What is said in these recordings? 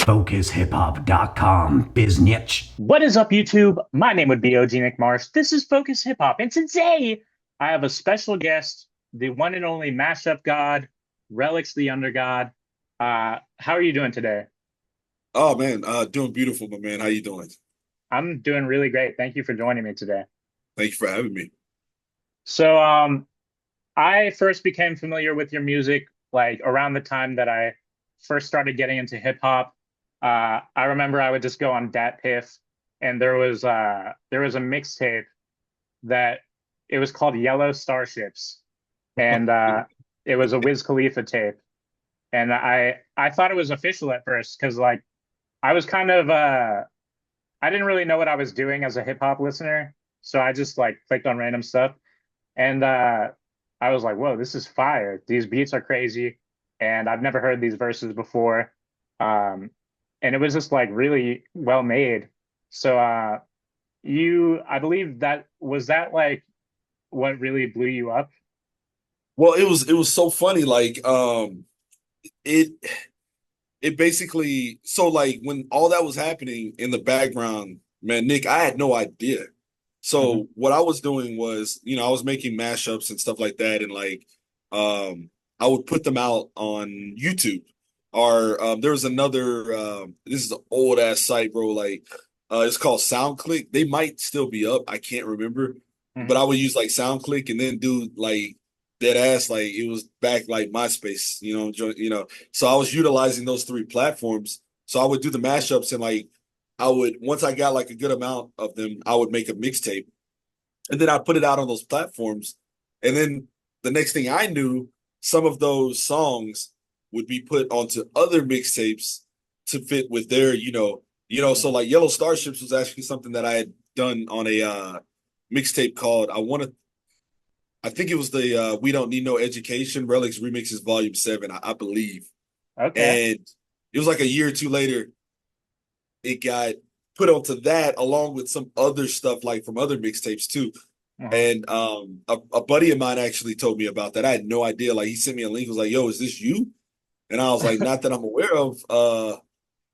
FocusHipHop.com, biznitch. What is up, YouTube? My name would be OG Nick Marsh. This is Focus Hip Hop, and today I have a special guest, the one and only mashup god, Relix the UnderGod. How are you doing today? Oh man, doing beautiful, my man. How you doing? I'm doing really great. Thank you for joining me today. Thank you for having me. So, I first became familiar with your music like around the time that I first started getting into hip hop. I remember I would just go on DatPiff, and there was a mixtape that it was called Yellow Starships, and it was a Wiz Khalifa tape, and I thought it was official at first because like I was kind of I didn't really know what I was doing as a hip hop listener, so I just like clicked on random stuff, and I was like, whoa, this is fire. These beats are crazy, and I've never heard these verses before. Um, and it was just like really well made. So I believe that was that like what really blew you up? Well, it was so funny. It it basically like when all that was happening in the background, man, Nick, I had no idea. Hmm. So what I was doing was, I was making mashups and stuff like that, and I would put them out on YouTube. Or there was another this is an old ass site, bro. It's called SoundClick. They might still be up. I can't remember. But Hmm. I would use like SoundClick and then do like dead ass like it was back like MySpace, So I was utilizing those three platforms. So I would do the mashups and like I would once I got like a good amount of them, I would make a mixtape and then I'd put it out on those platforms. And then the next thing I knew, some of those songs would be put onto other mixtapes to fit with their, so like Yellow Starships was actually something that I had done on a mixtape called I think it was the We Don't Need No Education Relics Remixes Volume 7, I believe. Okay. And it was like a year or two later, it got put onto that along with some other stuff like from other mixtapes too. Hmm. And a buddy of mine actually told me about that. I had no idea. Like he sent me a link, was like, yo, is this you? And I was like, not that I'm aware of.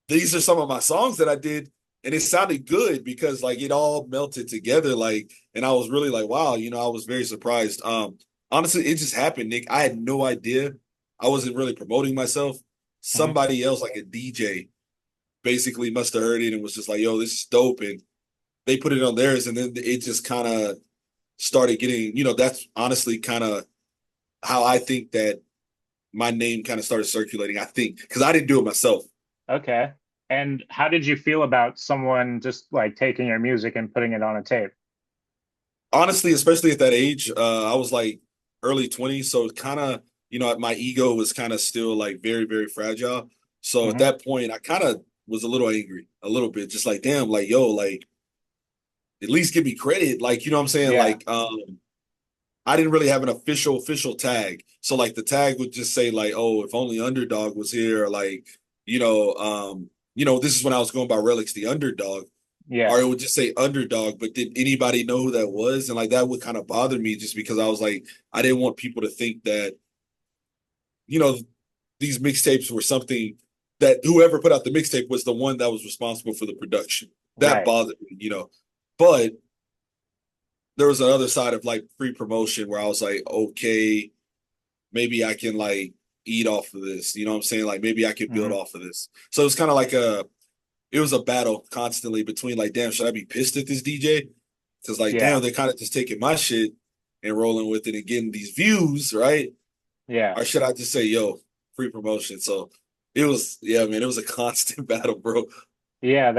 These are some of my songs that I did. And it sounded good because like it all melted together. Like, and I was really like, wow, I was very surprised. Honestly, it just happened, Nick. I had no idea. I wasn't really promoting myself. Hmm. Somebody else, like a DJ, basically must have heard it and was just like, yo, this is dope. And they put it on theirs, and then it just kind of started getting, that's honestly kind of how I think that my name kind of started circulating. I think because I didn't do it myself. Okay. And how did you feel about someone just like taking your music and putting it on a tape? Honestly, especially at that age, I was like early 20s, so kind of, my ego was kind of still like very, very fragile. So at Hmm. that point, I kind of was a little angry, a little bit, just like, damn, like, yo, like, at least give me credit. Like, you know what I'm saying? Yeah. I didn't really have an official tag. So like the tag would just say like, oh, if only Underdog was here, or like, this is when I was going by Relix the Underdog, or Yeah. it would just say Underdog, but did anybody know who that was? And like that would kind of bother me just because I was like, I didn't want people to think that, you know, these mixtapes were something that whoever put out the mixtape was the one that was responsible for the production. That Right. bothered me. But there was another side of like free promotion where I was like, okay, maybe I can like eat off of this. You know what I'm saying? Like maybe I could build Hmm. off of this. So it was kind of like it was a battle constantly between like, damn, should I be pissed at this DJ? Because like, Yeah. damn, they're kind of just taking my shit and rolling with it and getting these views, right? Yeah. Or should I just say, yo, free promotion? So it was, yeah, man, it was a constant battle, bro. Yeah.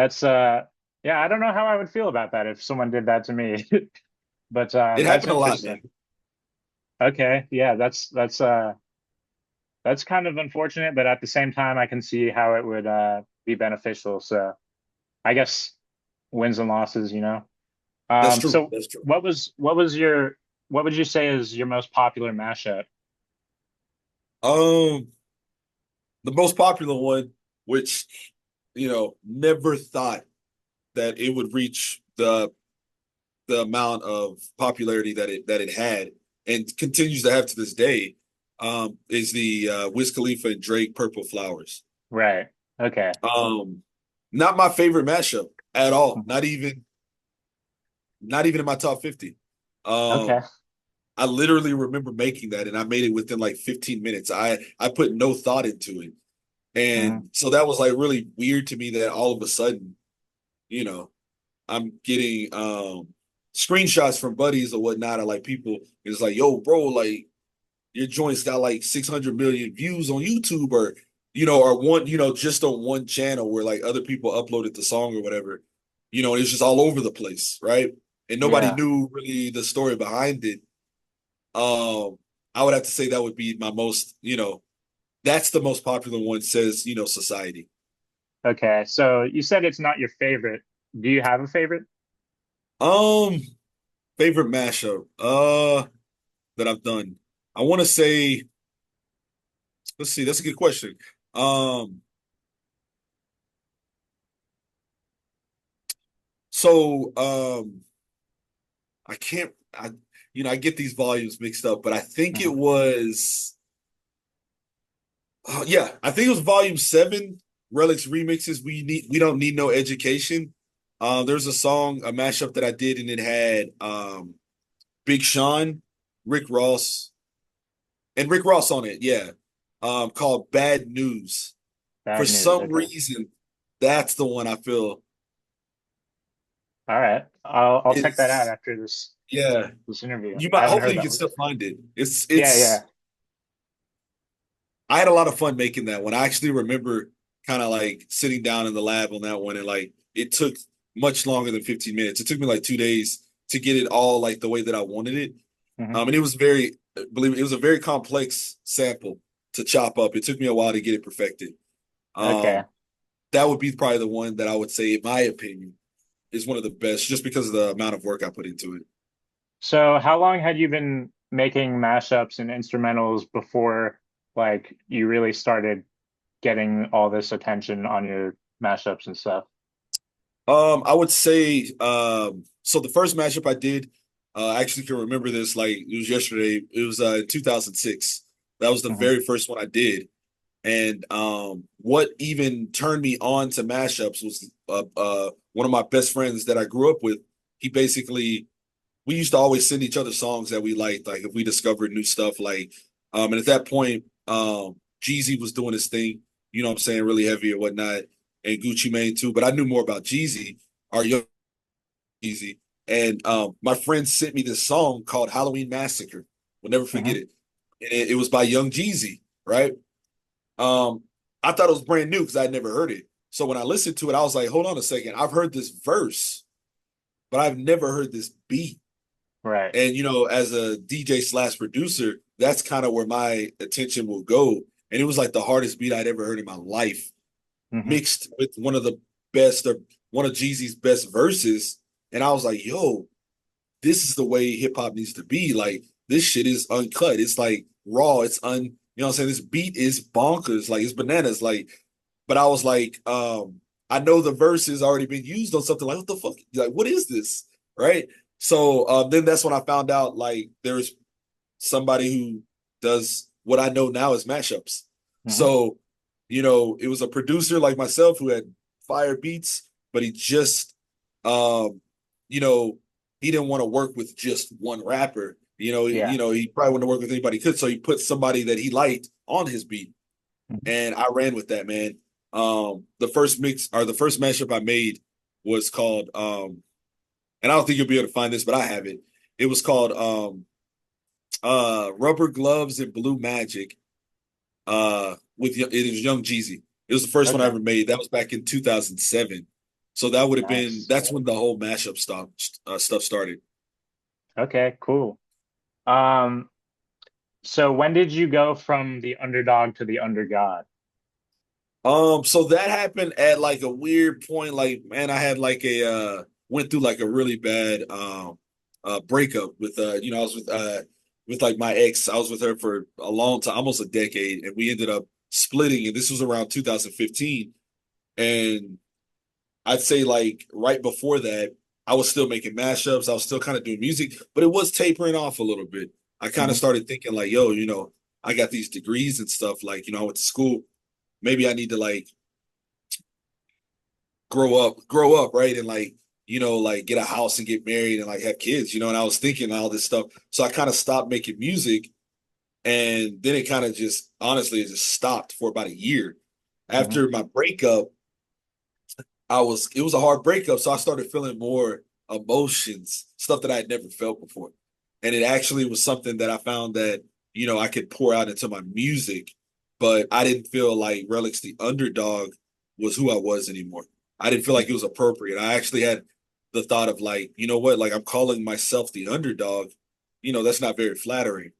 Yeah, I don't know how I would feel about that if someone did that to me. But It that's happened a lot, interesting. man. Okay. Yeah, that's kind of unfortunate, but at the same time I can see how it would be beneficial. So I guess wins and losses, you know. That's true. So That's true. what would you say is your most popular mashup? Um, the most popular one, which never thought that it would reach the amount of popularity that it had and continues to have to this day, is the Wiz Khalifa and Drake Purple Flowers. Right. Okay. Not my favorite mashup at all. Mhm. Not even in my top 50. Okay. I literally remember making that and I made it within like 15 minutes. I put no thought into it. Mhm. And so that was like really weird to me that all of a sudden, you know, I'm getting screenshots from buddies or whatnot, or like people it's like, yo, bro, like your joint's got like 600 million views on YouTube, or or one, just on one channel where like other people uploaded the song or whatever. It's just all over the place, right? And nobody Yeah. knew really the story behind it. Um, I would have to say that would be my most, that's the most popular one, says, Society. Okay. So you said it's not your favorite. Do you have a favorite? Um, Favorite mashup that I've done. I want to say, let's see, that's a good question. Um, so I can't I get these volumes mixed up, but I think it Mhm. was yeah, I think it was volume 7, Relix remixes. We don't need no education. There's a song, a mashup that I did, and it had Big Sean, Rick Ross, and Rick Ross on it, yeah. Called Bad News. For Bad news. some Okay. reason, that's the one I feel All right. I'll check that out is, after yeah. this interview. You I might, haven't hopefully heard you that can one. still find it. It's Yeah, it's yeah. I had a lot of fun making that one. I actually remember kind of like sitting down in the lab on that one, and like it took much longer than 15 minutes. It took me like 2 days to get it all like the way that I wanted it. Hmm. And it was very, believe me, it was a very complex sample to chop up. It took me a while to get it perfected. Okay. Um, that would be probably the one that I would say, in my opinion, is one of the best, just because of the amount of work I put into it. So how long had you been making mashups and instrumentals before like you really started getting all this attention on your mashups and stuff? I would say, so the first mashup I did, I actually can remember this like it was yesterday. It was in 2006. That was the Hmm. very first one I did. And what even turned me on to mashups was one of my best friends that I grew up with. He basically, we used to always send each other songs that we liked, like if we discovered new stuff. Like, and at that point, Jeezy was doing his thing, what I'm saying, really heavy or whatnot, and Gucci Mane too. But I knew more about Jeezy, our young Jeezy. And my friend sent me this song called Halloween Massacre. We'll never forget Hmm. it. And it was by Young Jeezy, right? Um, I thought it was brand new because I had never heard it. So when I listened to it, I was like, hold on a second. I've heard this verse, but I've never heard this beat. Right. And as a DJ slash producer, that's kind of where my attention will go. And it was like the hardest beat I'd ever heard in my life, Hmm. mixed with one of the best, or one of Jeezy's best verses. And I was like, yo, this is the way hip hop needs to be. Like this shit is uncut. It's like raw. What I'm saying? This beat is bonkers. Like it's bananas. Like, but I was like, I know the verse has already been used on something. Like, what the fuck? Like, what is this? Right. So then that's when I found out like there's somebody who does what I know now as mashups. Hmm. So, it was a producer like myself who had fire beats, but he just um, you know, he didn't want to work with just one rapper. Yeah. He probably wouldn't work with anybody he could. So he put somebody that he liked on his beat. Mhm. And I ran with that, man. The first mix or the first mashup I made was called and I don't think you'll be able to find this, but I have it. It was called Rubber Gloves and Blue Magic. It is Young Jeezy. It was the first one I Okay. ever made. That was back in 2007. So that would have been Nice. that's when the whole mashup stuff started. Okay, cool. Um, so when did you go from the underdog to the undergod? So that happened at like a weird point. Like, man, I had like a went through like a really bad breakup with I was with like my ex. I was with her for a long time, almost a decade, and we ended up splitting. And this was around 2015. And I'd say like right before that, I was still making mashups. I was still kind of doing music, but it was tapering off a little bit. I kind of Hmm. started thinking like, yo, I got these degrees and stuff. Like, I went to school. Maybe I need to like grow up, right? And like, like get a house and get married and like have kids, and I was thinking all this stuff. So I kind of stopped making music. And then it kind of just, honestly, it just stopped for about a year. Hmm. After my breakup, it was a hard breakup. So I started feeling more emotions, stuff that I had never felt before. And it actually was something that I found that, I could pour out into my music, but I didn't feel like Relix the Underdog was who I was anymore. I didn't feel like it was appropriate. I actually had the thought of like, you know what, like I'm calling myself the underdog. That's not very flattering.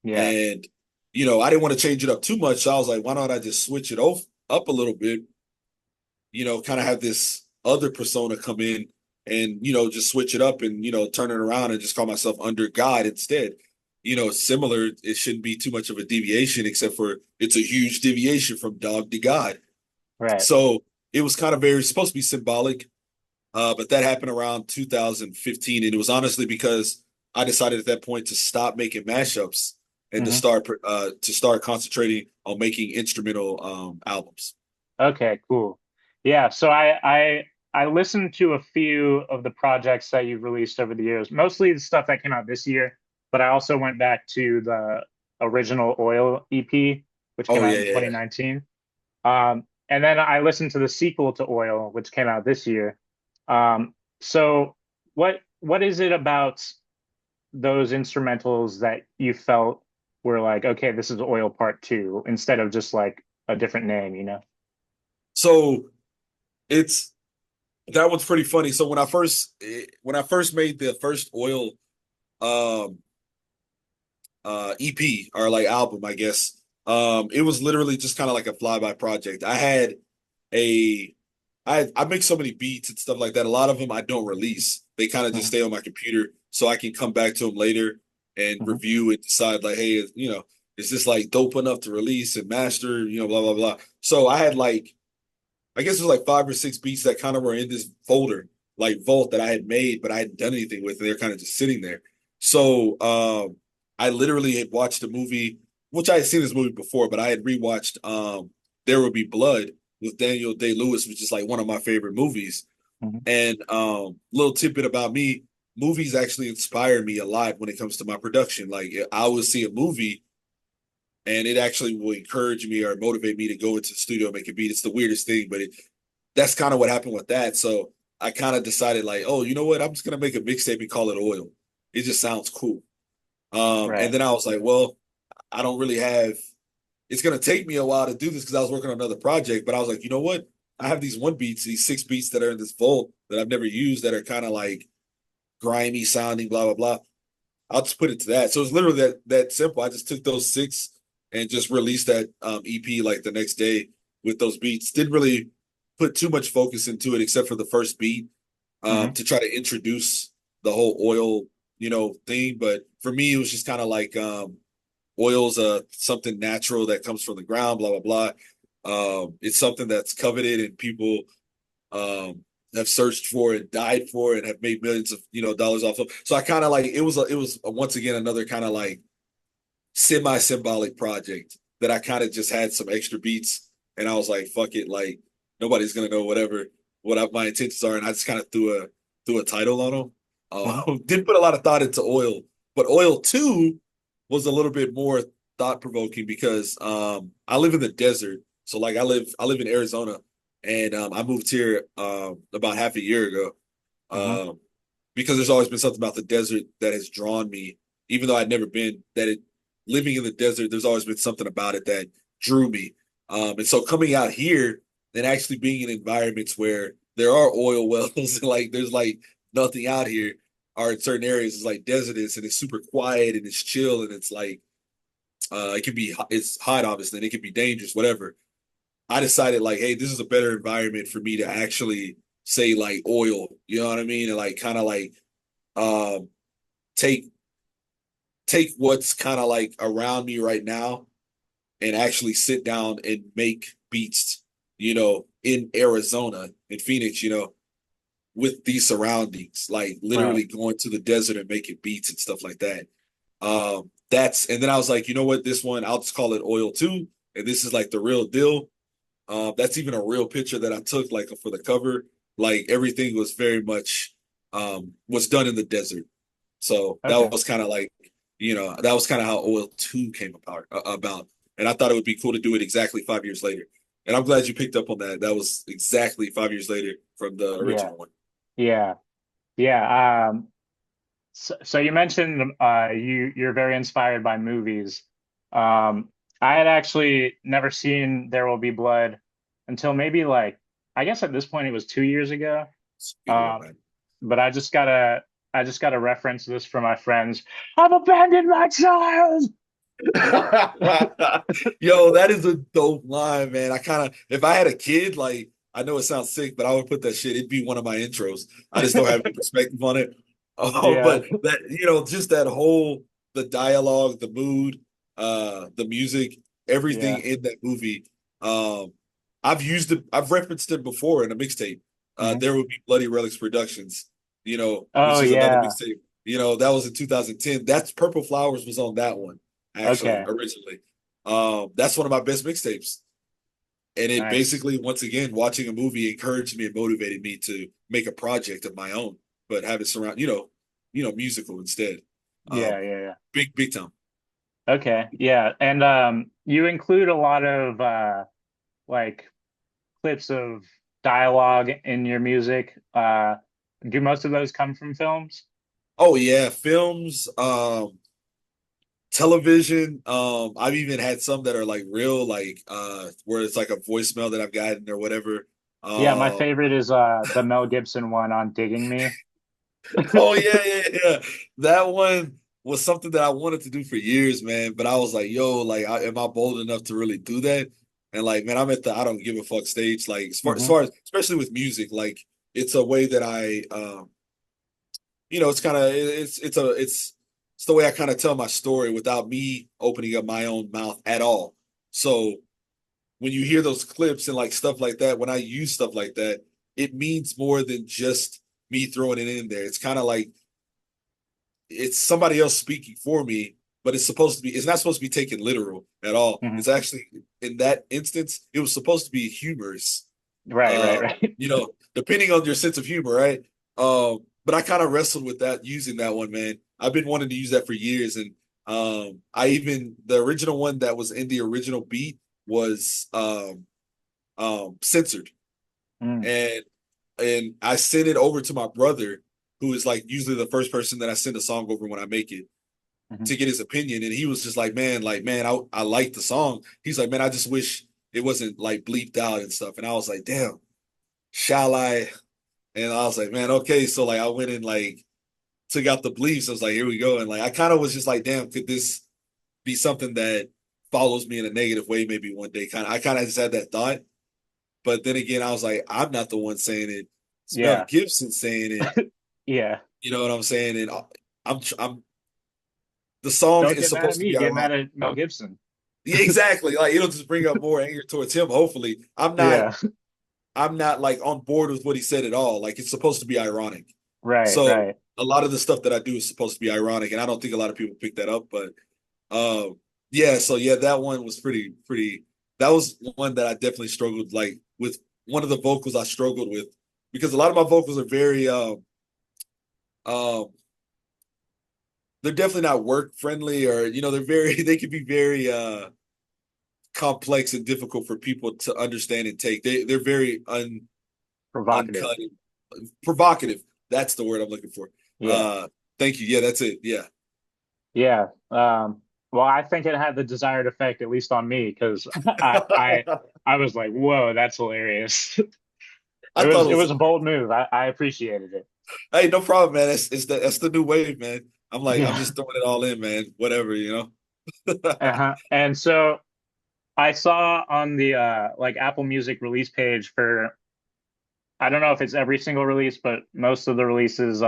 Yeah. And, I didn't want to change it up too much. So I was like, why don't I just switch it up a little bit, kind of have this other persona come in and, just switch it up and, turn it around and just call myself under God instead. Similar, it shouldn't be too much of a deviation, except for it's a huge deviation from dog to God. Right. So it was kind of very supposed to be symbolic, but that happened around 2015. And it was honestly because I decided at that point to stop making mashups and Hmm. to start concentrating on making instrumental albums. Okay, cool. Yeah, so I listened to a few of the projects that you've released over the years, mostly the stuff that came out this year, but I also went back to the original Oil EP, which came Oh out yeah, in yeah, yeah. 2019. And then I listened to the sequel to Oil, which came out this year. So what is it about those instrumentals that you felt were like, okay, this is Oil Part Two, instead of just like a different name, you know? So it's that one's pretty funny. So when I first made the first Oil um EP or like album, I guess, it was literally just kind of like a flyby project. A I make so many beats and stuff like that. A lot of them I don't release. They kind of just Hmm. stay on my computer so I can come back to them later and Hmm. review and decide like, hey, is this like dope enough to release and master, blah blah blah. So I had like I guess it was like 5 or 6 beats that kind of were in this folder, like vault that I had made, but I hadn't done anything with. They're kind of just sitting there. So I literally had watched a movie, which I had seen this movie before, but I had rewatched There Will Be Blood with Daniel Day-Lewis, which is like one of my favorite movies. Hmm. And little tidbit about me, movies actually inspire me a lot when it comes to my production. Like I will see a movie and it actually will encourage me or motivate me to go into the studio and make a beat. It's the weirdest thing, but that's kind of what happened with that. So I kind of decided like, oh, you know what? I'm just gonna make a mixtape and call it Oil. It just sounds cool. And Right. then I was like, well, I don't really have. It's gonna take me a while to do this because I was working on another project. But I was like, you know what? I have these 6 beats that are in this vault that I've never used that are kind of like grimy sounding, blah blah blah. I'll just put it to that. So it's literally that simple. I just took those 6 and just released that EP like the next day with those beats. Didn't really put too much focus into it except for the first beat Hmm. to try to introduce the whole oil, thing. But for me, it was just kind of like oil's something natural that comes from the ground, blah blah blah. It's something that's coveted and people um have searched for it, died for it, and have made millions of dollars off of. So I kind of like it was once again another kind of like semi-symbolic project that I kind of just had some extra beats and I was like, fuck it, like nobody's gonna know my intentions are, and I just kind of threw a title on them. Hmm. Didn't put a lot of thought into Oil, but Oil 2 was a little bit more thought provoking because I live in the desert. So like I live in Arizona and I moved here about half a year ago. Hmm. Um, because there's always been something about the desert that has drawn me, even though I'd never been. Living in the desert, there's always been something about it that drew me. And so coming out here and actually being in environments where there are oil wells, and like there's like nothing out here, or in certain areas it's like desertous and it's super quiet and it's chill and it's like it's hot obviously and it can be dangerous, whatever. I decided like, hey, this is a better environment for me to actually say like oil, you know what I mean? And like kind of like um take take what's kind of like around me right now and actually sit down and make beats, in Arizona, in Phoenix, with these surroundings, like Right. literally going to the desert and making beats and stuff like that. And then I was like, you know what, this one, I'll just call it Oil 2. And this is like the real deal. That's even a real picture that I took like for the cover. Like everything was very much was done in the desert. So that Okay. was kind of like, that was kind of how Oil 2 came about. And I thought it would be cool to do it exactly 5 years later. And I'm glad you picked up on that. That was exactly 5 years later from the Yeah. original one. Yeah. Yeah. So you mentioned you're very inspired by movies. Um, I had actually never seen There Will Be Blood until maybe like I guess at this point it was 2 years ago. It's been a while, Um, man. but I just gotta reference this for my friends. I've abandoned my child. Yo, that is a dope line, man. I kind of, if I had a kid, like, I know it sounds sick, but I would put that shit. It'd be one of my intros. I just don't have any perspective on it. Oh, Yeah, but that, just that whole, the dialogue, the mood, the music, everything yeah. in that movie. Um, I've used it, I've referenced it before in a mixtape. Mhm. There would be Bloody Relics Productions, Oh which is another yeah. mixtape. That was in 2010. That's Purple Flowers was on that one actually, Okay. originally. That's one of my best mixtapes. And it Nice. basically, once again, watching a movie encouraged me and motivated me to make a project of my own, but have it surround, musical instead. Yeah, yeah, yeah. Big time. Okay. Yeah. And you include a lot of like clips of dialogue in your music. Do most of those come from films? Oh yeah, films, television. I've even had some that are like real, like where it's like a voicemail that I've gotten or whatever. Yeah, my Um, favorite is the Mel Gibson one on Digging Me. Oh yeah, yeah, yeah. That one was something that I wanted to do for years, man. But I was like, yo, like, am I bold enough to really do that? And like, man, I'm at the I don't give a fuck stage. Like, as Hmm. far as especially with music, like, it's a way that it's kind of it's the way I kind of tell my story without me opening up my own mouth at all. So when you hear those clips and like stuff like that, when I use stuff like that, it means more than just me throwing it in there. It's kind of like it's somebody else speaking for me, but it's not supposed to be taken literal at all. Hmm. It's actually in that instance, it was supposed to be humorous. Right, right, right. Depending on your sense of humor, right? But I kind of wrestled with that using that one, man. I've been wanting to use that for years. And the original one that was in the original beat was censored. Mm, And I sent it over to my brother, who is like usually the first person that I send a song over when I make it mhm. to get his opinion. And he was just like, man, I like the song. He's like, man, I just wish it wasn't like bleeped out and stuff. And I was like, damn, shall I? And I was like, man, okay. So like I went and like took out the bleeps. I was like, here we go. And like I kind of was just like, damn, could this be something that follows me in a negative way maybe one day? I kind of just had that thought. But then again, I was like, I'm not the one saying it. It's Mel Yeah, Gibson saying it. yeah. You know what I'm saying? And I'm the song Don't is get mad at supposed to me. be Get ironic. mad at Mel Gibson. Yeah, exactly. Like it'll just bring up more anger towards him. Hopefully, Yeah, I'm not like on board with what he said at all. Like it's supposed to be ironic. right, So right. a lot of the stuff that I do is supposed to be ironic, and I don't think a lot of people pick that up. But yeah. So yeah, that one was pretty. That was one that I definitely struggled like with. One of the vocals I struggled with because a lot of my vocals are very um they're definitely not work friendly or they're very they can be very complex and difficult for people to understand and take. They're very Provocative. uncut and provocative. That's the word I'm looking for. Yeah, Thank you. Yeah, that's it. Yeah. yeah. Well, I think it had the desired effect, at least on me, because I was like, whoa, that's hilarious. I It thought was it it was was a bold move. I appreciated it. hey, no problem, man. That's the new wave, man. I'm like, I'm Yeah. just throwing it all in, man. Whatever. Uh-huh. And so I saw on the like Apple Music release page for I don't know if it's every single release, but most of the releases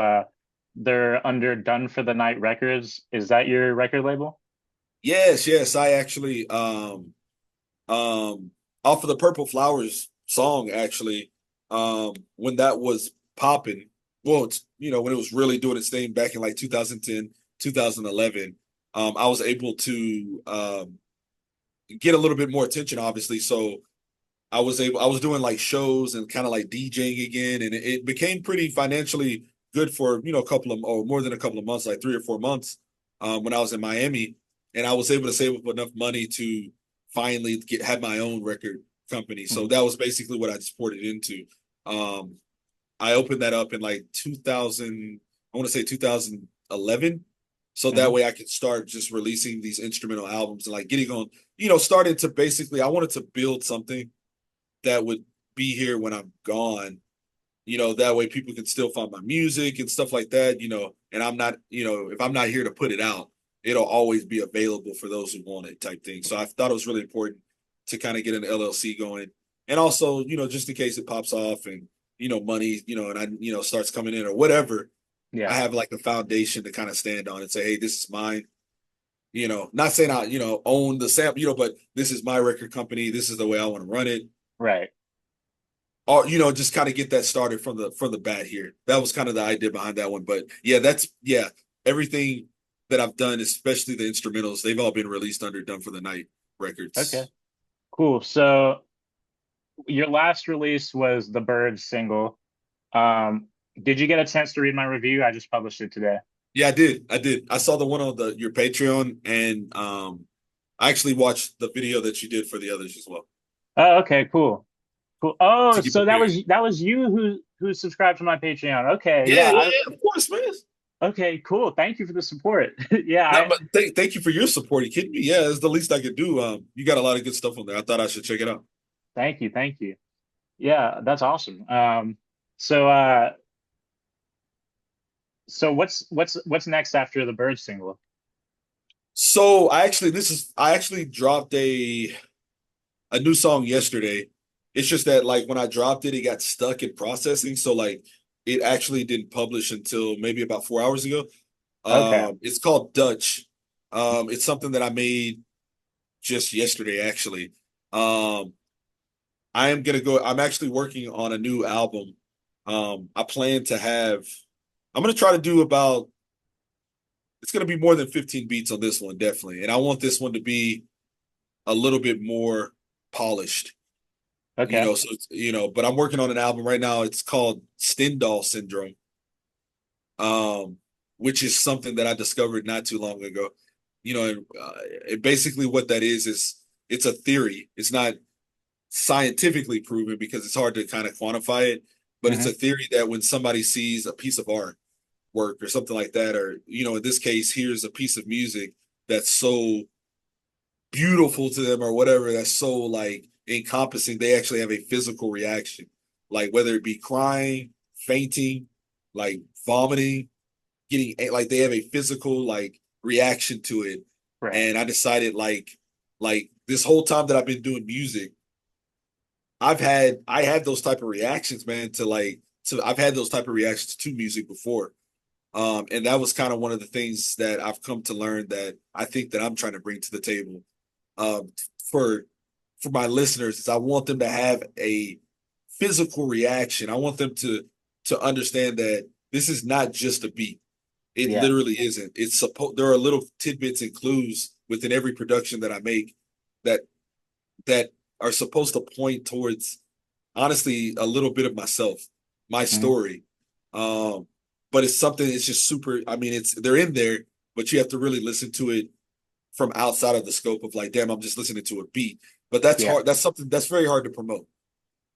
they're under Done for the Night Records. Is that your record label? Yes, yes. I actually um off of the Purple Flowers song actually when that was popping, well it's, when it was really doing its thing back in like 2010, 2011, I was able to get a little bit more attention obviously. So I was doing like shows and kind of like DJing again, and it became pretty financially good for, a couple of, or more than a couple of months, like 3 or 4 months, when I was in Miami, and I was able to save up enough money to finally have my own record company. So Mhm. that was basically what I supported into. Um, I opened that up in like 2000, I want to say 2011. So that Mhm. way I could start just releasing these instrumental albums and like getting on, starting to basically, I wanted to build something that would be here when I'm gone. That way people can still find my music and stuff like that, and I'm not, if I'm not here to put it out, it'll always be available for those who want it type thing. So I thought it was really important to kind of get an LLC going. And also, just in case it pops off and, money, and I, starts coming in or whatever, I Yeah. have like a foundation to kind of stand on and say, hey, this is mine. Not saying I, own the sample, but this is my record company. This is the way I want to run it. Right. Or, just kind of get that started from the bat here. That was kind of the idea behind that one. But yeah, everything that I've done, especially the instrumentals, they've all been released under Done for the Night Okay. Records. Cool. So your last release was the Birds single. Um, did you get a chance to read my review? I just published it today. Yeah, I did. I did. I saw the one on your Patreon, and I actually watched the video that you did for the others as well Oh, okay, cool. Cool. to Oh, get so prepared. that was you who subscribed to my Patreon. Okay, Yeah, yeah. yeah, yeah, of course, man. Okay, cool. Thank you for the support. Yeah, No, but thank you for your support. You kidding me? Yeah, it's the least I could do. You got a lot of good stuff on there. I thought I should check it out. thank you, thank you. Yeah, that's awesome. So so what's next after the Bird single? So I actually dropped a new song yesterday. It's just that like when I dropped it, it got stuck in processing. So like it actually didn't publish until maybe about 4 hours ago. Okay. It's called Dutch. It's something that I made just yesterday, actually. Um, I'm actually working on a new album. I plan to have, I'm gonna try to do about, it's gonna be more than 15 beats on this one, definitely. And I want this one to be a little bit more polished. Okay. So it's, but I'm working on an album right now. It's called Stendhal Syndrome, um, which is something that I discovered not too long ago. And basically what that is it's a theory. It's not scientifically proven because it's hard to kind of quantify it, but it's Hmm. a theory that when somebody sees a piece of art work or something like that, or in this case, here's a piece of music that's so beautiful to them or whatever, that's so like encompassing, they actually have a physical reaction, like whether it be crying, fainting, like vomiting, getting like they have a physical like reaction to it. Right. And I decided like this whole time that I've been doing music, I had those type of reactions, man, I've had those type of reactions to music before. And that was kind of one of the things that I've come to learn that I think that I'm trying to bring to the table, um, for my listeners, is I want them to have a physical reaction. I want them to understand that this is not just a beat. It Yeah. literally isn't. It's supposed there are little tidbits and clues within every production that I make that that are supposed to point towards, honestly, a little bit of myself, my Hmm. story. Um, but it's something, it's just super, I mean, they're in there, but you have to really listen to it from outside of the scope of like, damn, I'm just listening to a beat. But that's Yeah. hard. That's something that's very hard to promote.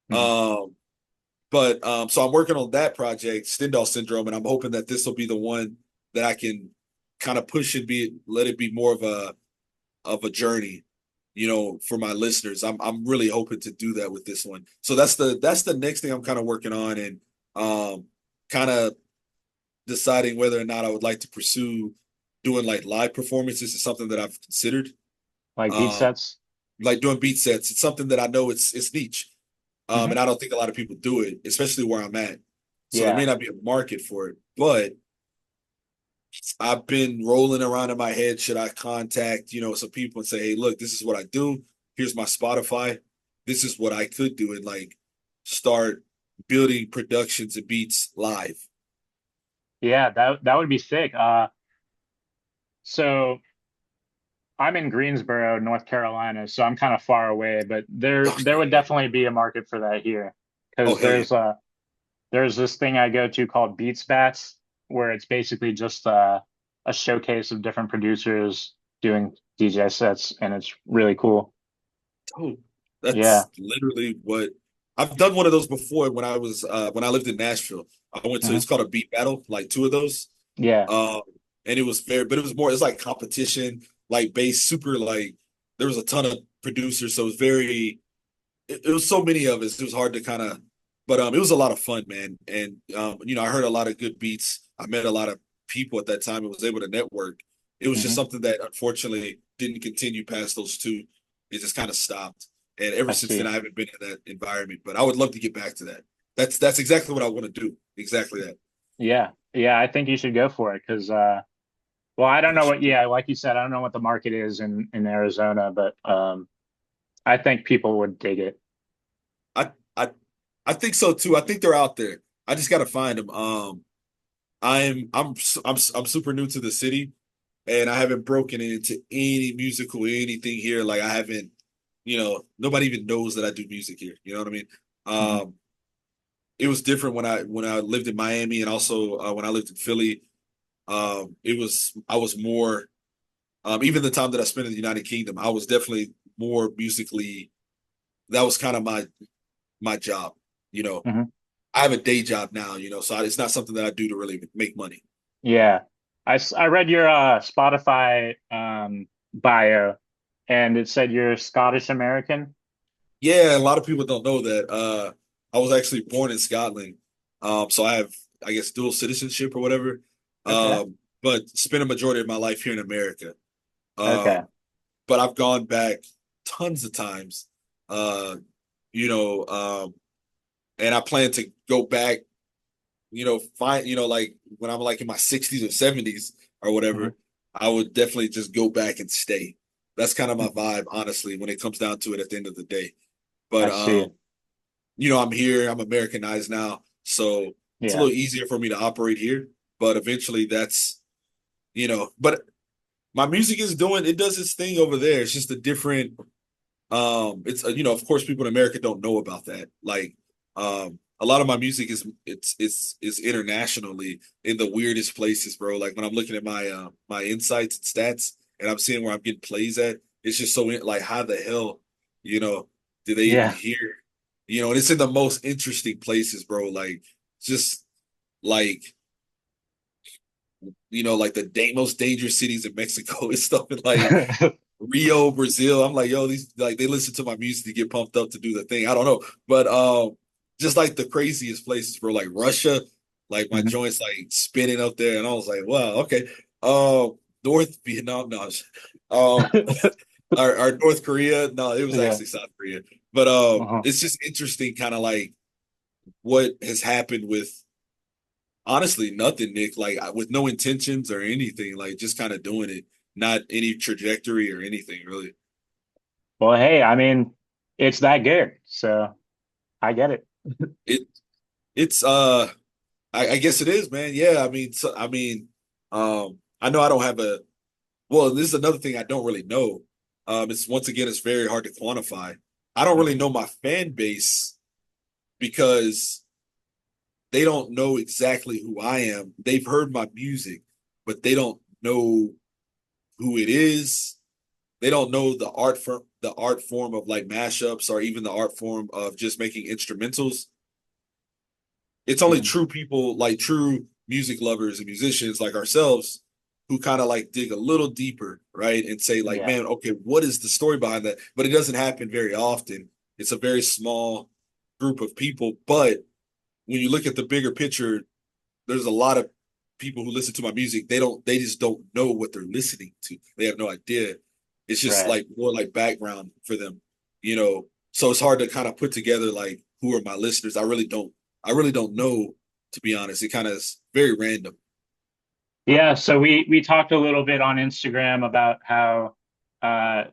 Hmm. Um, but so I'm working on that project, Stendhal Syndrome, and I'm hoping that this will be the one that I can kind of push and let it be more of a journey, for my listeners. I'm really hoping to do that with this one. So that's the next thing I'm kind of working on, and kind of deciding whether or not I would like to pursue doing like live performances is something that I've considered. Like beat Um, sets. like doing beat sets, it's something that I know it's niche. Hmm. And I don't think a lot of people do it, especially where I'm at. So there Yeah. may not be a market for it, but I've been rolling around in my head. Should I contact, some people and say, hey, look, this is what I do. Here's my Spotify. This is what I could do, and like start building productions and beats live. Yeah, that would be sick. So I'm in Greensboro, North Carolina, so I'm kind of far away, but there would Okay. definitely be a market for that here Oh because hell yeah. there's this thing I go to called Beats Bats where it's basically just a showcase of different producers doing DJ sets, and it's really cool. Oh, Yeah. that's literally what I've done one of those before when I lived in Nashville. I went to Hmm. it's called a beat battle, like two of those. Yeah, Um, and it was fair, but it was more it's like competition, like bass, super like there was a ton of producers, so it was very it was so many of us. It was hard to kind of, but it was a lot of fun, man. And I heard a lot of good beats. I met a lot of people at that time and was able to network. It was just hmm. something that unfortunately didn't continue past those two. It just kind of stopped. And ever I since then, see. I haven't been in that environment. But I would love to get back to that. That's exactly what I want to do. Exactly that. Yeah, yeah, I think you should go for it because well, I don't For know what, sure. yeah, like you said, I don't know what the market is in Arizona, but I think people would dig it. I I I think so too. I think they're out there. I just got to find them. I'm super new to the city, and I haven't broken into any musical anything here. Like I haven't, nobody even knows that I do music here. You know what I mean? Hmm. Um, it was different when I lived in Miami and also when I lived in Philly. I was more even the time that I spent in the United Kingdom, I was definitely more musically. That was kind of my job. You know, Hmm. I have a day job now. So it's not something that I do to really make money. Yeah, I read your Spotify bio, and it said you're Scottish American. Yeah, a lot of people don't know that. I was actually born in Scotland. So I have, I guess, dual citizenship or whatever. Okay, But spent a majority of my life here in America. okay. Um, but I've gone back tons of times. Uh, you know, and I plan to go back, find, like when I'm like in my 60s or 70s or Hmm. whatever, I would definitely just go back and stay. That's kind of my Hmm. vibe, honestly, when it comes down to it at the end of the day. I But see. I'm here, I'm Americanized now, so it's a Yeah. little easier for me to operate here. But eventually but my music it does its thing over there. It's just a different, it's, of course, people in America don't know about that. Like, a lot of my music is internationally in the weirdest places, bro. Like when I'm looking at my insights and stats and I'm seeing where I'm getting plays at, it's just like, how the hell, you know, do they even Yeah. hear? And it's in the most interesting places, bro. Like, just like, like the most dangerous cities in Mexico and stuff, and like Rio, Brazil. I'm like, yo, these like they listen to my music to get pumped up to do the thing. I don't know, but just like the craziest places, bro, like Russia, like my Hmm. joints like spinning up there, and I was like, wow, okay. North Vietnam, no, or North Korea, no, it was Yeah. actually South Korea, but Uh-huh. it's just interesting, kind of like what has happened with honestly nothing, Nick. Like with no intentions or anything, like just kind of doing it, not any trajectory or anything really. Well, hey, I mean, it's that good, so I get it. It it's I guess it is, man. Yeah, I know I don't have a well, this is another thing I don't really know. It's once again it's very hard to quantify. I don't really Hmm. know my fan base because they don't know exactly who I am. They've heard my music, but they don't know who it is. They don't know the art form of like mashups or even the art form of just making instrumentals. It's only Hmm. true people, like true music lovers and musicians like ourselves, who kind of like dig a little deeper, right? And say like, Yeah. man, okay, what is the story behind that? But it doesn't happen very often. It's a very small group of people. But when you look at the bigger picture, there's a lot of people who listen to my music. They just don't know what they're listening to. They have no idea. It's just Right. like more like background for them, you know. So it's hard to kind of put together like who are my listeners. I really don't know, to be honest. It kind of is very random. Yeah, so we talked a little bit on Instagram about how uh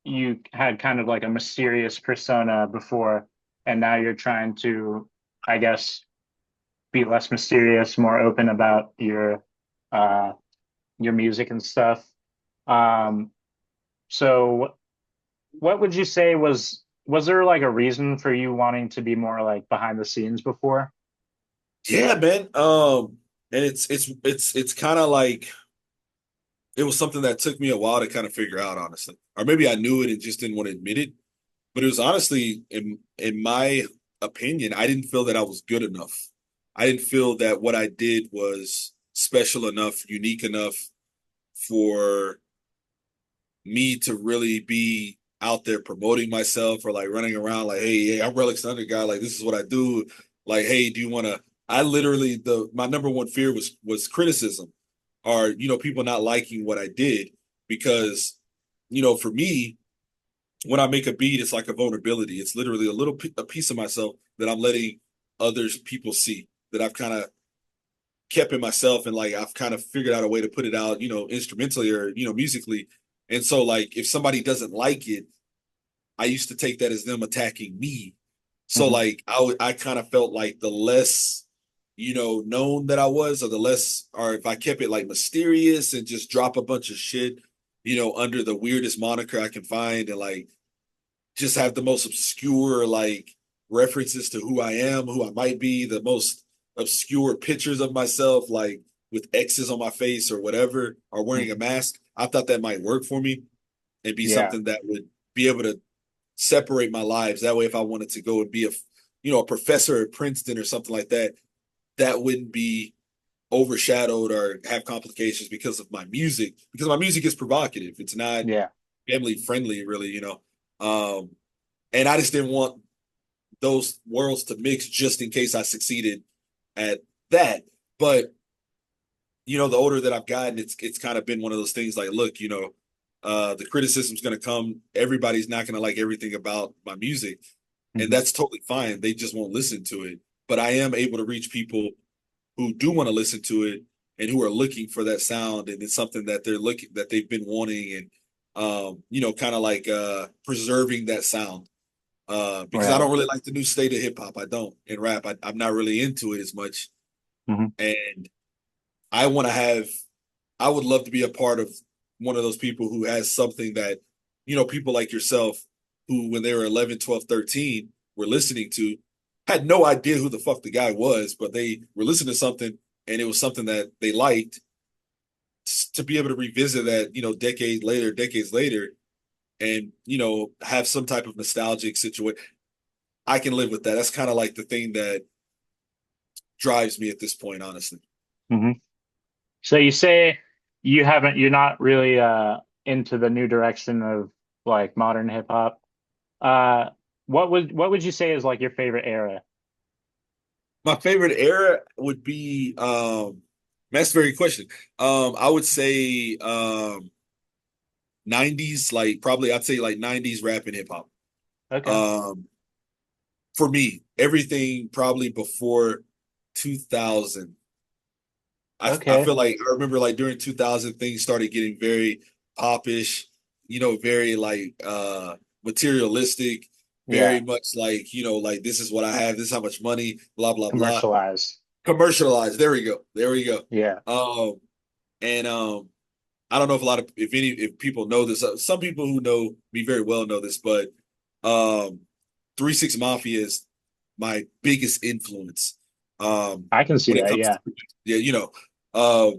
you had kind of like a mysterious persona before, and now you're trying to, I guess, be less mysterious, more open about uh your music and stuff. Um So what would you say was there like a reason for you wanting to be more like behind the scenes before? Yeah, man. And it's kind of like it was something that took me a while to kind of figure out, honestly. Or maybe I knew it and just didn't want to admit it. But it was honestly, in my opinion, I didn't feel that I was good enough. I didn't feel that what I did was special enough, unique enough for me to really be out there promoting myself or like running around like, hey, I'm Relix the UnderGod, like this is what I do. Like, hey, do you want to? I literally my number one fear was criticism, or people not liking what I did because for me when I make a beat, it's like a vulnerability. It's literally a piece of myself that I'm letting others people see that I've kind of kept in myself and like I've kind of figured out a way to put it out, instrumentally or musically. And so like if somebody doesn't like it, I used to take that as them attacking me. So Mhm. like I kind of felt like the less known that I was, or the less, or if I kept it like mysterious and just drop a bunch of shit, under the weirdest moniker I can find and like just have the most obscure like references to who I am, who I might be, the most obscure pictures of myself, like with X's on my face or whatever, or wearing a Mhm. mask. I thought that might work for me and be Yeah. something that would be able to separate my lives. That way, if I wanted to go and be a professor at Princeton or something like that, that wouldn't be overshadowed or have complications because of my music. Because my music is provocative. It's not Yeah. family friendly, really. Um, and I just didn't want those worlds to mix just in case I succeeded at that. But the older that I've gotten, it's kind of been one of those things like, look, the criticism's going to come. Everybody's not going to like everything about my music, and Mhm. that's totally fine. They just won't listen to it. But I am able to reach people who do want to listen to it and who are looking for that sound, and it's something that they've been wanting, and kind of like preserving that sound. Because I Right. don't really like the new state of hip hop. I don't. In rap, I'm not really into it as much. Mhm. And I want to have, I would love to be a part of one of those people who has something that, people like yourself who, when they were 11, 12, 13, were listening to, had no idea who the fuck the guy was, but they were listening to something and it was something that they liked to be able to revisit that, decades later, and, have some type of nostalgic situation. I can live with that. That's kind of like the thing that drives me at this point, honestly. Mhm. So you say you're not really into the new direction of like modern hip hop. Uh what would you say is like your favorite era? My favorite era would be that's a very question. I would say 90s, like probably I'd say like 90s rap and hip hop. Okay. Um for me, everything probably before 2000. I Okay. feel like I remember like during 2000 things started getting very popish, very like materialistic, very Yeah. much like, like this is what I have, this is how much money, blah blah blah. Commercialized. Commercialized. There we go. There we go. Yeah. And I don't know if people know this. Some people who know me very well know this, but um 3 6 Mafia is my biggest influence. I can see When it that. comes Yeah. to, yeah, uh,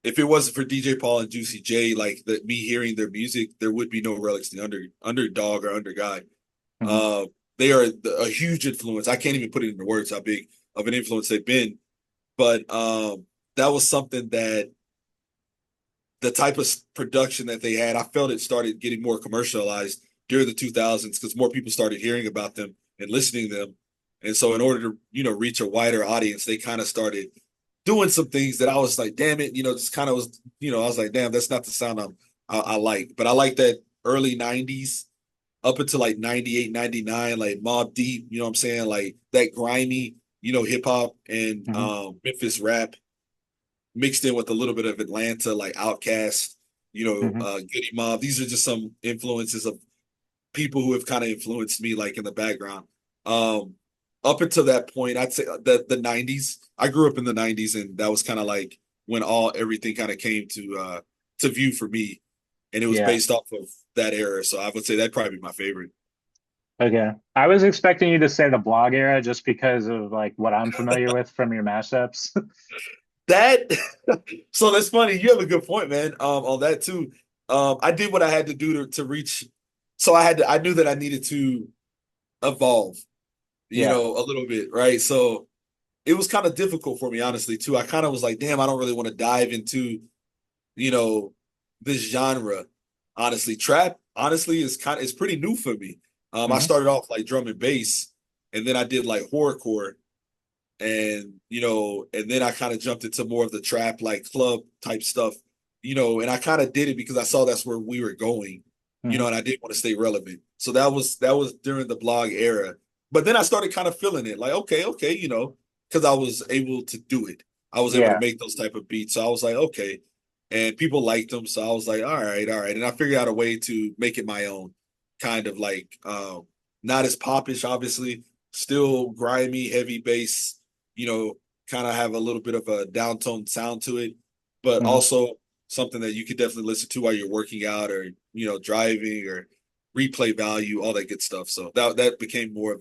if it wasn't for DJ Paul and Juicy J, like me hearing their music, there would be no Relix the Underdog or UnderGod. Mhm. Uh, they are a huge influence. I can't even put it into words how big of an influence they've been. But that was something that the type of production that they had, I felt it started getting more commercialized during the 2000s because more people started hearing about them and listening to them. And so, in order to reach a wider audience, they kind of started doing some things that I was like, damn it, just kind of was, I was like, damn, that's not the sound I like. But I like that early 90s up until like 98, 99, like Mobb Deep, you know what I'm saying? Like that grimy, hip hop and Mhm. Memphis rap mixed in with a little bit of Atlanta, like Outkast, Mhm. Goody Mob. These are just some influences of people who have kind of influenced me, like in the background. Um, Up until that point, I'd say the '90s. I grew up in the '90s, and that was kind of like when everything kind of came to view for me. and it was Yeah. based off of that era. So I would say that'd probably be my favorite. Okay. I was expecting you to say the blog era just because of like what I'm familiar with from your mashups. That so that's funny. You have a good point, man. On that too. I did what I had to do to reach. So I knew that I needed to evolve, Yeah. a little bit, right? So it was kind of difficult for me, honestly, too. I kind of was like, damn, I don't really want to dive into, you know, this genre. Honestly, trap, honestly, is pretty new for me. I Hmm. started off like drum and bass, and then I did like horrorcore, and and then I kind of jumped into more of the trap, like club type stuff, and I kind of did it because I saw that's where we were going, Hmm. and I didn't want to stay relevant. So that was during the blog era. But then I started kind of feeling it, like, okay, because I was able to do it. I was able to Yeah. make those type of beats. So I was like, okay. And people liked them. So I was like, all right, all right. And I figured out a way to make it my own, kind of like not as popish, obviously, still grimy, heavy bass, you know, kind of have a little bit of a downtoned sound to it, but Hmm. also something that you could definitely listen to while you're working out or, driving or replay value, all that good stuff. So that became more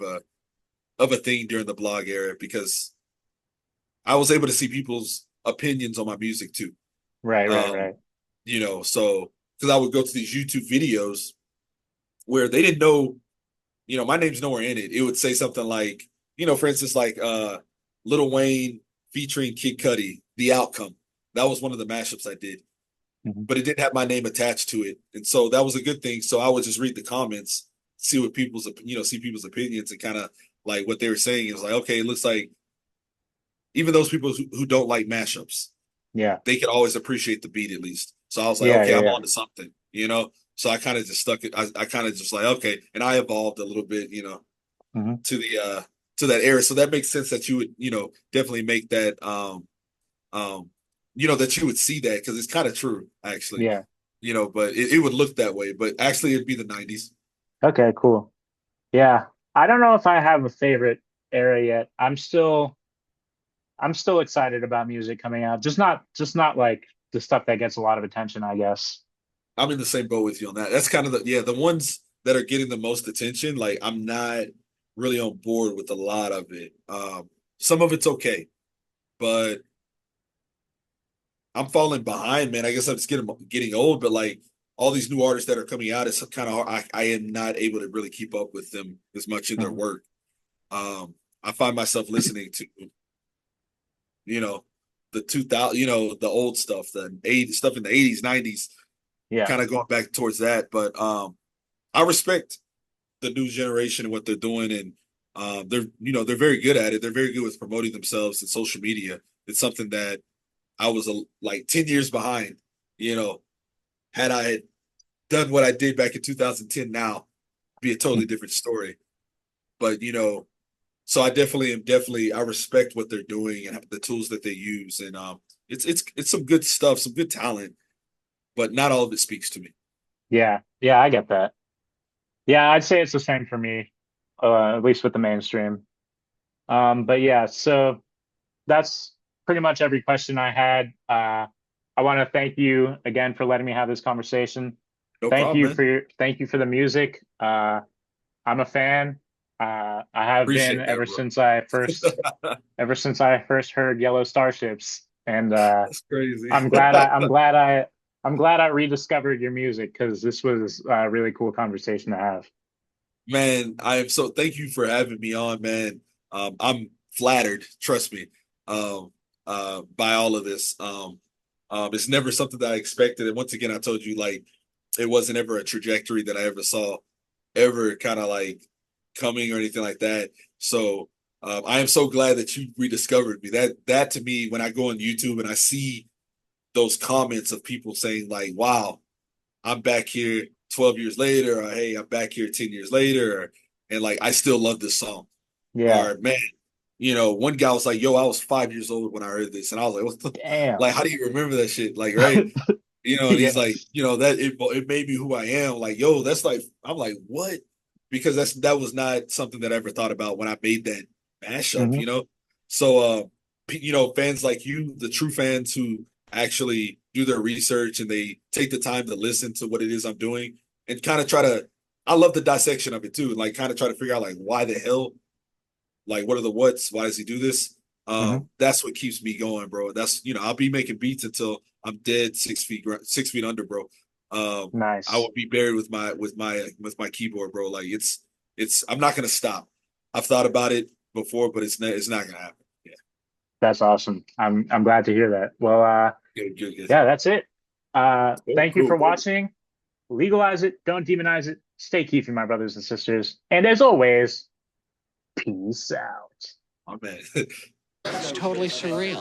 of a thing during the blog era because I was able to see people's opinions on my music too. Right, right, Um, right. so because I would go to these YouTube videos where they didn't know, my name's nowhere in it. It would say something like, for instance, like Lil Wayne featuring Kid Cudi, The Outcome. That was one of the mashups I did, Hmm. but it didn't have my name attached to it. And so that was a good thing. So I would just read the comments, see people's opinions and kind of like what they were saying. Is like, okay, it looks like even those people who don't like mashups, Yeah. they could always appreciate the beat at least. So I was like, Yeah, okay, yeah, I'm yeah. on to something. So I kind of just stuck it. I kind of just like, okay. And I evolved a little bit, Hmm. to the to that era. So that makes sense that you would, definitely make that that you would see that because it's kind of true, actually. Yeah. But it would look that way. But actually it'd be the 90s. Okay, cool. Yeah. I don't know if I have a favorite era yet. I'm still excited about music coming out. Just not like the stuff that gets a lot of attention, I guess. I'm in the same boat with you on that. That's kind of the ones that are getting the most attention, like I'm not really on board with a lot of it. Some of it's okay, but I'm falling behind, man. I guess I'm just getting old, but like all these new artists that are coming out, it's kind of hard. I am not able to really keep up with them as much in their Mhm. work. I find myself listening to, you know, the 2000, the old stuff, the 80s stuff in the 80s, 90s, Yeah. kind of going back towards that. But I respect the new generation and what they're doing, and they're very good at it. They're very good with promoting themselves in social media. It's something that I was like 10 years behind. You know, had I had done what I did back in 2010, now be a totally different story. But so I definitely I respect what they're doing and the tools that they use, and it's some good stuff, some good talent, but not all of it speaks to me. Yeah. Yeah, I get that. Yeah, I'd say it's the same for me, at least with the mainstream. But yeah, so that's pretty much every question I had. I want to thank you again for letting me have this conversation. No problem, man. Thank you for the music. I'm a fan. I have been Appreciate that, bro. ever since I first heard Yellow Starships, and That's crazy. I'm glad I I'm glad I I'm glad I rediscovered your music because this was a really cool conversation to have. Man, I am so thank you for having me on, man. I'm flattered, trust me, by all of this. It's never something that I expected. And once again, I told you like it wasn't ever a trajectory that I ever saw ever kind of like coming or anything like that. So I am so glad that you rediscovered me. That to me, when I go on YouTube and I see those comments of people saying like, "Wow, I'm back here 12 years later," or "Hey, I'm back here 10 years later," and like I still love this song. Yeah. Or man, one guy was like, "Yo, I was 5 years old when I heard this," and I was like, "What the Damn. like? How do you remember that shit?" Like, right? And Yeah. he's like, that it made me who I am. Like, yo, that's like, I'm like, what? Because that was not something that I ever thought about when I made that mashup. Hmm. So, fans like you, the true fans who actually do their research and they take the time to listen to what it is I'm doing and kind of try to. I love the dissection of it too, like kind of try to figure out like why the hell, like what are the whats, why does he do this? That's what keeps me going, bro. That's I'll be making beats until I'm dead 6 feet under, bro. Nice. I will be buried with my keyboard, bro. Like it's I'm not gonna stop. I've thought about it before, but it's not gonna happen. Yeah. That's awesome. I'm glad to hear that. Well, Good. yeah, that's it. Thank you Cool, for cool. watching. Legalize it, don't demonize it. Stay keefy, my brothers and sisters. And as always, peace out. Oh man. It's totally surreal.